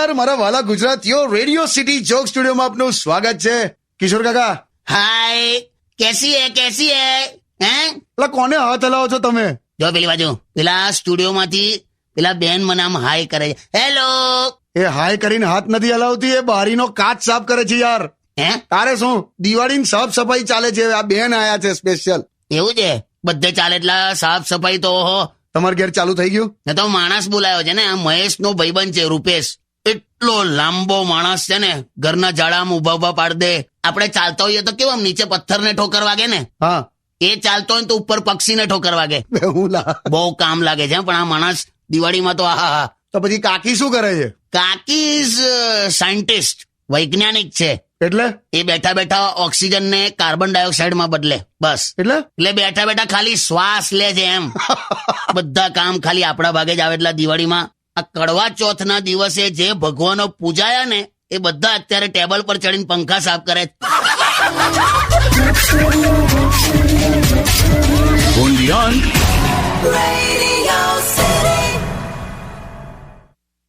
નમસ્કાર મારા વાલા ગુજરાતીઓ, રેડિયો સિટી જોક સ્ટુડિયોમાં આપનું સ્વાગત છે. કિશોર કાકા, હાય, કેસી હે હે? એટલે કોને હાથ હલાવો છો તમે? જો પેલી બાજુ પેલા સ્ટુડિયો માંથી પેલા બેન મને આમ હાય કરે છે. હેલો. એ હાય કરીને હાથ નથી હલાવતી, એ બારીનો કાચ સાફ કરે છે યાર. હે? તારે શું, દિવાળીની સાફ સફાઈ ચાલે છે, આ બેન આયા છે સ્પેશિયલ. એવું છે? બધે ચાલે એટલે સાફ સફાઈ તો ઓહો. તમારે ઘેર ચાલુ થઈ ગયું? ને તો માણસ બોલાયો છે ને, આ મહેશ નો ભાઈબંધ છે રૂપેશ. એટલો લાંબો માણસ છે ને, ઘરના જાડામાં ઉભા પાડ દે. આપણે ચાલતા હોઈએ તો કેવું આમ નીચે પથ્થરને ઠોકર વાગે ને, હા, એ ચાલતો હોય તો ઉપર પક્ષીને ઠોકર વાગે. હું લા. બહુ કામ લાગે છે પણ આ માણસ દિવાળીમાં તો આહા. તો પછી કાકી શું કરે છે? કાકી ઇઝ સાયન્ટિસ્ટ, વૈજ્ઞાનિક છે. એટલે એ બેઠા બેઠા ઓક્સિજન ને કાર્બન ડાયોક્સાઇડ માં બદલે, બસ. એટલે બેઠા બેઠા ખાલી શ્વાસ લે છે એમ. બધા કામ ખાલી આપણા ભાગે જ આવે. એટલે દિવાળીમાં આ કડવા ચોથ ના દિવસે જે ભગવાનો પૂજાયા ને, એ બધા અત્યારે ટેબલ પર ચડીને પંખા સાફ કરે. Only on